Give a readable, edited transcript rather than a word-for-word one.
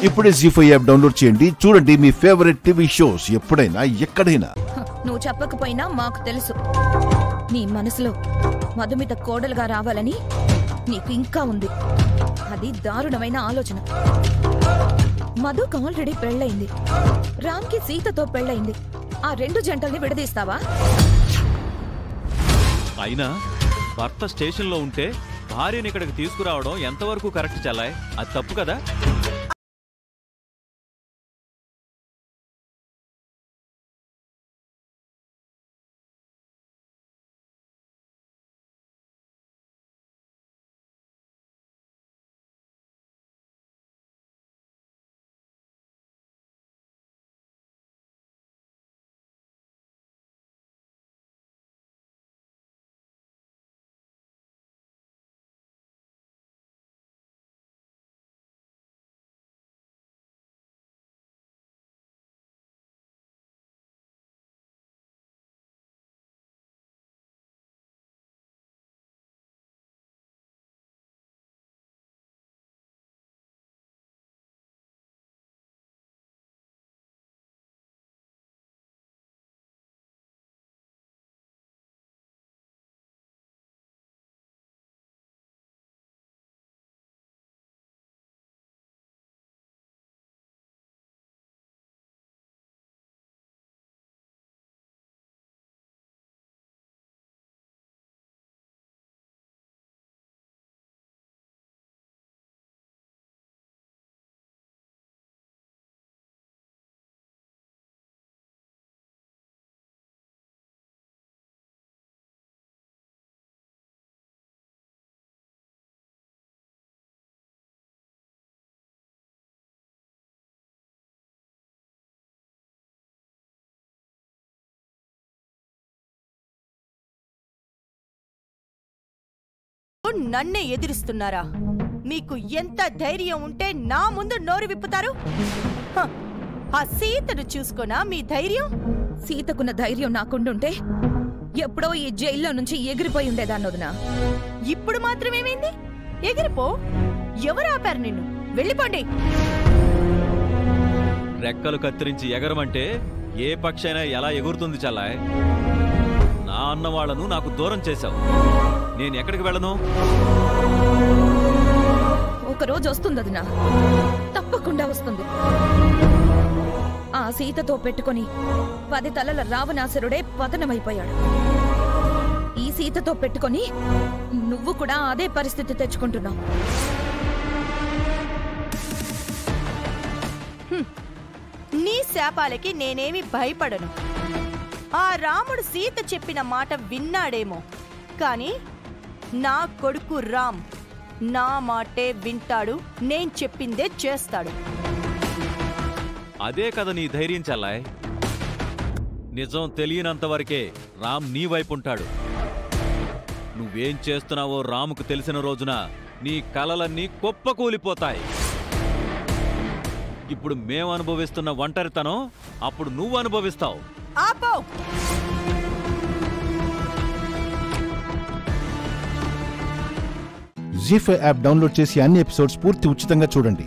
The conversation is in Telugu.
ఇప్పుడే ZEE5 యాప్ డౌన్లోడ్ చేయండి. చూడండి మీ ఫేవరెట్ టీవీ షోస్ ఎప్పుడైనా ఎక్కడైనా. నువ్వు చెప్పకపోయినా మాకు తెలుసు. నీ మనసులో మధు మీద కోడలుగా రావాలని నీకు ఇంకా ఉంది. అది దారుణమైన ఆలోచన. మధుకు ఆల్రెడీ పెళ్ళయింది. రామ్కి సీతతో పెళ్ళయింది. ఆ రెండు జంటల్ని విడదీస్తావా? అయినా భర్త స్టేషన్లో ఉంటే భార్యని ఇక్కడికి తీసుకురావడం ఎంతవరకు కరెక్ట్ చెల్లాయ్? అది తప్పు కదా? నన్నే ఎదిరిస్తున్నారా? మీకు ఎంత ధైర్యం ఉంటే నా ముందు నోరు విప్పుతారు? ఆ సీతను చూసుకోనా మీ ధైర్యం? సీతకున్న ధైర్యం నాకుండుంటే ఎప్పుడో ఈ జైల్లో నుంచి ఎగిరిపోయి ఉండేదాన్నొదినా. ఇప్పుడు మాత్రమేమైంది? ఎగిరిపో. ఎవరు ఆపారు నిన్ను? వెళ్ళిపోండి. రెక్కలు కత్తిరించి ఎగరమంటే ఏ పక్షైనా ఎలా ఎగురుతుంది చెల్లాయ్? నా అన్న వాళ్లను నాకు దూరం చేశావు. నేను ఎక్కడికి వెళ్ళను? ఒకరోజు వస్తుందదినా, తప్పకుండా వస్తుంది. ఆ సీతతో పెట్టుకుని 10 తలల రావణాసురుడే పతనమైపోయాడు. ఈ సీతతో పెట్టుకుని నువ్వు కూడా అదే పరిస్థితి తెచ్చుకుంటున్నావు. నీ శాపాలకి నేనేమి భయపడను. ఆ రాముడు సీత చెప్పిన మాట విన్నాడేమో, కాని నా కొడుకు రామ్ నా మాటే వింటాడు. నేను చెప్పిందే చేస్తాడు. అదే కదా నీ ధైర్యం చెల్లాయ్. నిజం తెలియనంతవరకే రామ్ నీ వైపుంటాడు. నువ్వేం చేస్తున్నావో రాముకు తెలిసిన రోజున నీ కలలన్నీ కుప్పకూలిపోతాయి. ఇప్పుడు మేము అనుభవిస్తున్న ఒంటరితనం అప్పుడు నువ్వు అనుభవిస్తావు. ఆపో! ZEE5 యాప్ డౌన్లోడ్ చేసి అన్ని ఎపిసోడ్స్ పూర్తి ఉచితంగా చూడండి.